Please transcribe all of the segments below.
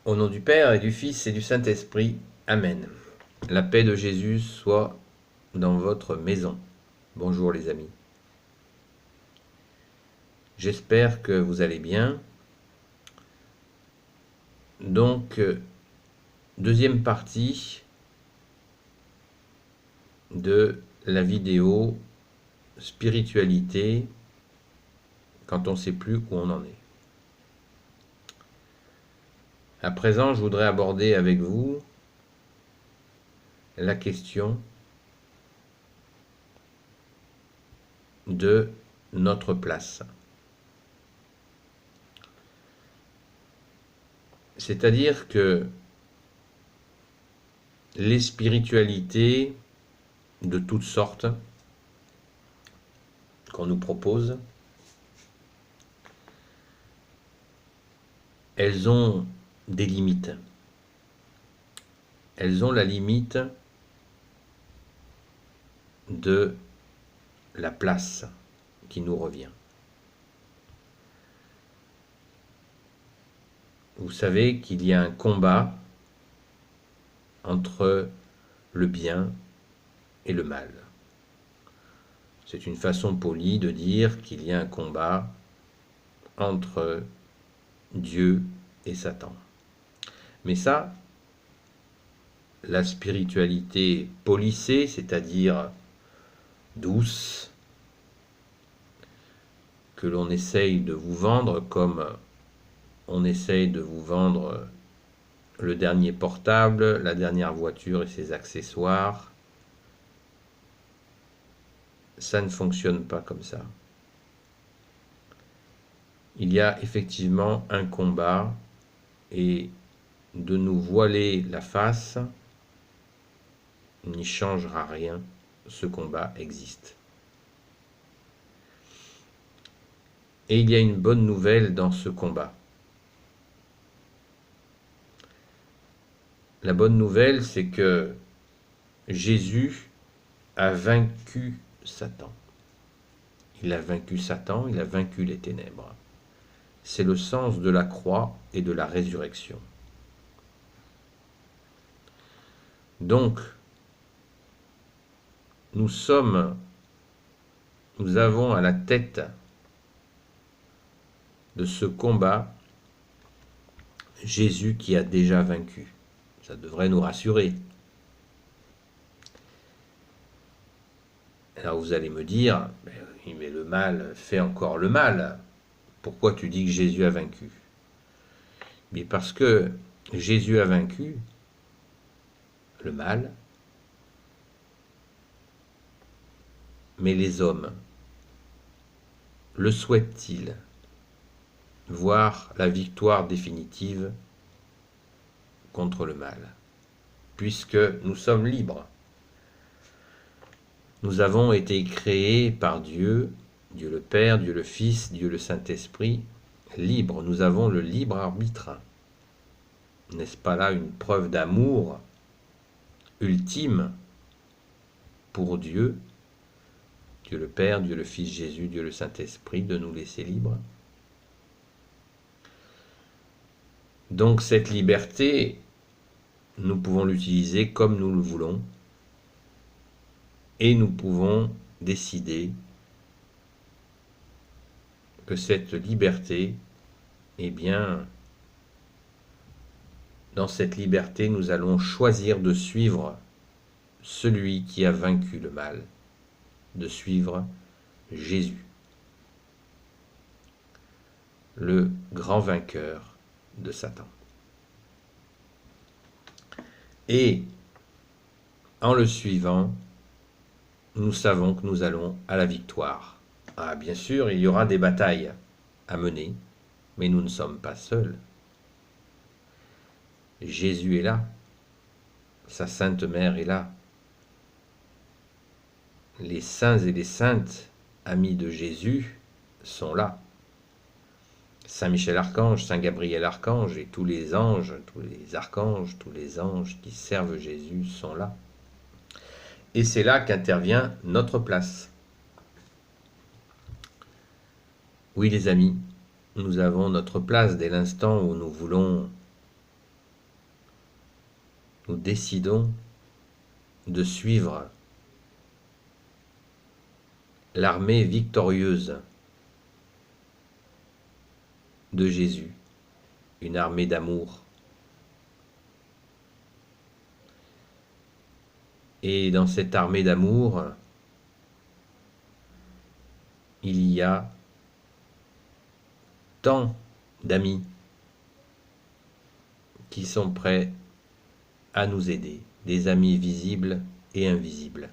Au nom du Père et du Fils et du Saint-Esprit. Amen. La paix de Jésus soit dans votre maison. Bonjour les amis. J'espère que vous allez bien. Donc, deuxième partie de la vidéo spiritualité quand on ne sait plus où on en est. À présent, je voudrais aborder avec vous la question de notre place. C'est-à-dire que les spiritualités de toutes sortes qu'on nous propose, elles ont des limites. Elles ont la limite de la place qui nous revient. Vous savez qu'il y a un combat entre le bien et le mal. C'est une façon polie de dire qu'il y a un combat entre Dieu et Satan. Mais ça, la spiritualité policée, c'est-à-dire douce, que l'on essaye de vous vendre comme on essaye de vous vendre le dernier portable, la dernière voiture et ses accessoires, ça ne fonctionne pas comme ça. Il y a effectivement un combat et de nous voiler la face n'y changera rien. Ce combat existe. Et il y a une bonne nouvelle dans ce combat. La bonne nouvelle, c'est que Jésus a vaincu Satan. Il a vaincu Satan, il a vaincu les ténèbres. C'est le sens de la croix et de la résurrection. Donc, nous avons à la tête de ce combat Jésus qui a déjà vaincu. Ça devrait nous rassurer. Alors vous allez me dire, mais le mal fait encore le mal. Pourquoi tu dis que Jésus a vaincu? Mais parce que Jésus a vaincu le mal, mais les hommes le souhaitent-ils voir la victoire définitive contre le mal? Puisque nous sommes libres. Nous avons été créés par Dieu, Dieu le Père, Dieu le Fils, Dieu le Saint-Esprit, libres. Nous avons le libre arbitre. N'est-ce pas là une preuve d'amour ultime pour Dieu, Dieu le Père, Dieu le Fils Jésus, Dieu le Saint-Esprit, de nous laisser libres? Donc cette liberté, nous pouvons l'utiliser comme nous le voulons et nous pouvons décider que cette liberté, eh bien, dans cette liberté, nous allons choisir de suivre celui qui a vaincu le mal, de suivre Jésus, le grand vainqueur de Satan. Et en le suivant, nous savons que nous allons à la victoire. Ah, bien sûr, il y aura des batailles à mener, mais nous ne sommes pas seuls. Jésus est là, sa Sainte Mère est là. Les saints et les saintes amis de Jésus sont là. Saint Michel Archange, Saint Gabriel Archange et tous les anges, tous les archanges, tous les anges qui servent Jésus sont là. Et c'est là qu'intervient notre place. Oui les amis, nous avons notre place dès l'instant où nous voulons nous décidons de suivre l'armée victorieuse de Jésus, une armée d'amour. Et dans cette armée d'amour, il y a tant d'amis qui sont prêts à nous aider, des amis visibles et invisibles.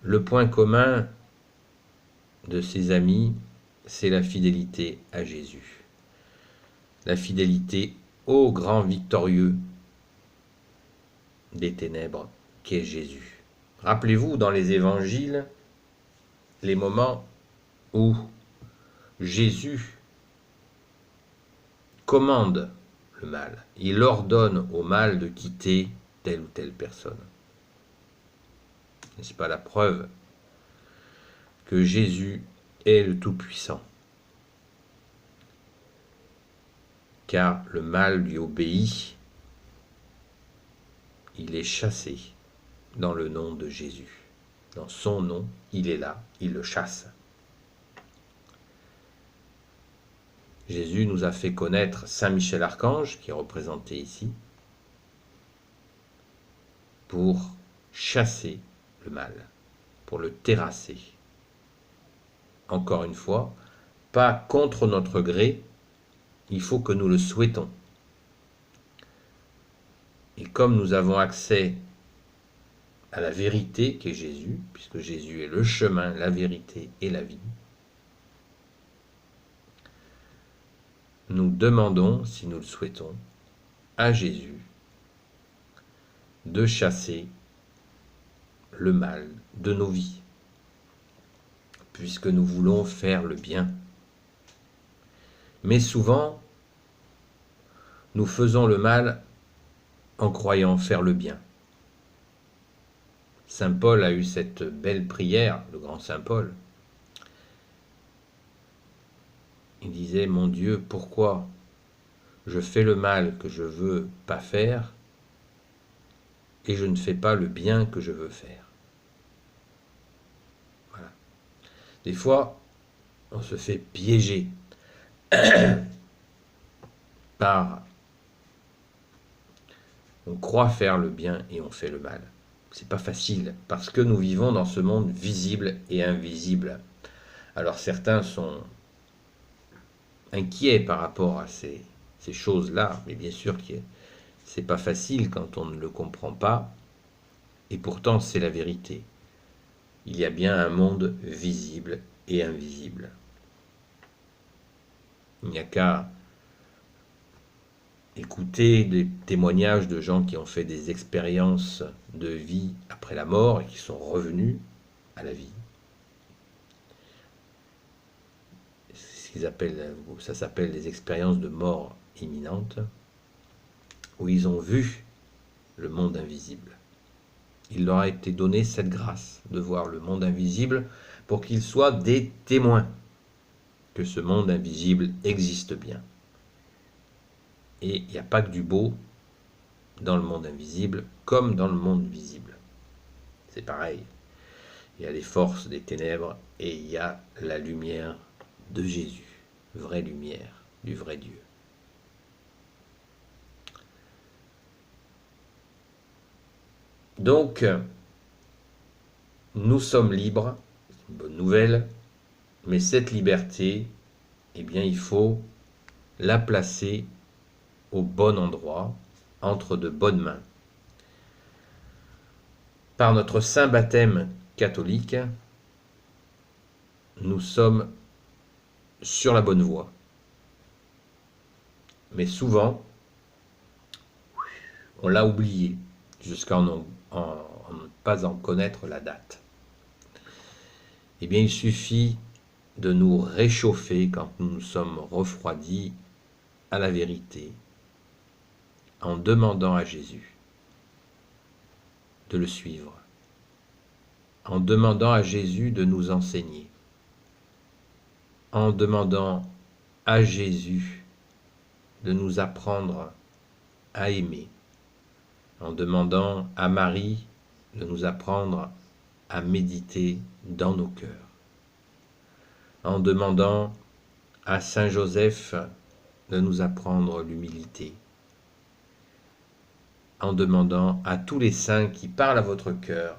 Le point commun de ces amis, c'est la fidélité à Jésus, la fidélité au grand victorieux des ténèbres qu'est Jésus. Rappelez-vous dans les évangiles les moments où Jésus commande le mal, il ordonne au mal de quitter telle ou telle personne. N'est-ce pas la preuve que Jésus est le Tout-Puissant? Car le mal lui obéit, il est chassé dans le nom de Jésus. Dans son nom, il est là, il le chasse. Jésus nous a fait connaître Saint Michel Archange, qui est représenté ici, pour chasser le mal, pour le terrasser. Encore une fois, pas contre notre gré, il faut que nous le souhaitons. Et comme nous avons accès à la vérité qu'est Jésus, puisque Jésus est le chemin, la vérité et la vie, nous demandons, si nous le souhaitons, à Jésus de chasser le mal de nos vies, puisque nous voulons faire le bien. Mais souvent, nous faisons le mal en croyant faire le bien. Saint Paul a eu cette belle prière, le grand Saint Paul. Il disait, mon Dieu, pourquoi je fais le mal que je veux pas faire et je ne fais pas le bien que je veux faire? Voilà. Des fois, on se fait piéger par... On croit faire le bien et on fait le mal. C'est pas facile, parce que nous vivons dans ce monde visible et invisible. Alors certains sont inquiets par rapport à ces choses-là, mais bien sûr que c'est pas facile quand on ne le comprend pas, et pourtant c'est la vérité. Il y a bien un monde visible et invisible. Il n'y a qu'à écouter des témoignages de gens qui ont fait des expériences de vie après la mort et qui sont revenus à la vie. Ça s'appelle des expériences de mort imminente, où ils ont vu le monde invisible. Il leur a été donné cette grâce de voir le monde invisible pour qu'ils soient des témoins que ce monde invisible existe bien. Et il n'y a pas que du beau dans le monde invisible comme dans le monde visible. C'est pareil. Il y a les forces des ténèbres et il y a la lumière de Jésus, vraie lumière du vrai Dieu. Donc, nous sommes libres, c'est une bonne nouvelle, mais cette liberté, eh bien, il faut la placer au bon endroit, entre de bonnes mains. Par notre saint baptême catholique, nous sommes sur la bonne voie. Mais souvent, on l'a oublié, jusqu'à ne pas en connaître la date. Eh bien, il suffit de nous réchauffer quand nous nous sommes refroidis à la vérité, en demandant à Jésus de le suivre, en demandant à Jésus de nous enseigner, en demandant à Jésus de nous apprendre à aimer, en demandant à Marie de nous apprendre à méditer dans nos cœurs, en demandant à Saint Joseph de nous apprendre l'humilité, en demandant à tous les saints qui parlent à votre cœur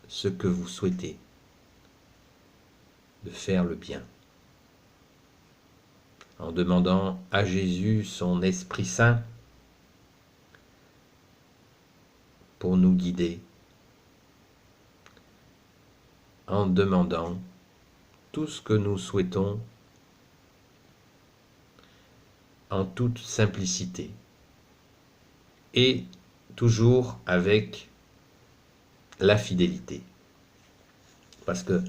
ce que vous souhaitez, de faire le bien, en demandant à Jésus son Esprit Saint pour nous guider, en demandant tout ce que nous souhaitons en toute simplicité et toujours avec la fidélité. Parce que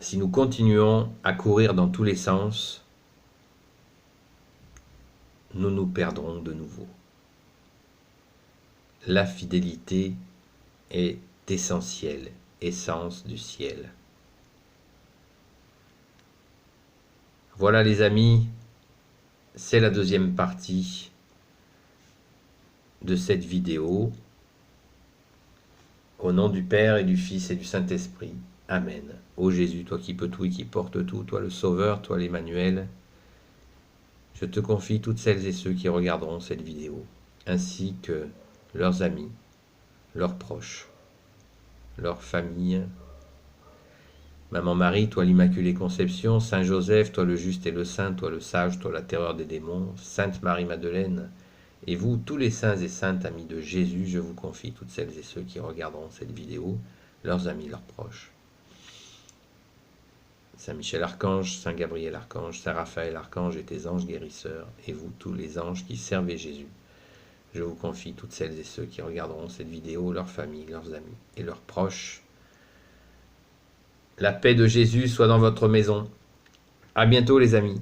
si nous continuons à courir dans tous les sens, nous nous perdrons de nouveau. La fidélité est essentielle, essence du ciel. Voilà les amis, c'est la deuxième partie de cette vidéo. Au nom du Père et du Fils et du Saint-Esprit. Amen. Ô Jésus, toi qui peux tout et qui portes tout, toi le Sauveur, toi l'Emmanuel, je te confie toutes celles et ceux qui regarderont cette vidéo, ainsi que leurs amis, leurs proches, leurs familles. Maman Marie, toi l'Immaculée Conception, Saint Joseph, toi le juste et le saint, toi le sage, toi la terreur des démons, Sainte Marie-Madeleine, et vous, tous les saints et saintes amis de Jésus, je vous confie toutes celles et ceux qui regarderont cette vidéo, leurs amis, leurs proches. Saint Michel Archange, Saint Gabriel Archange, Saint Raphaël Archange et tes anges guérisseurs, et vous, tous les anges qui servez Jésus, je vous confie toutes celles et ceux qui regarderont cette vidéo, leurs familles, leurs amis et leurs proches. La paix de Jésus soit dans votre maison. À bientôt les amis.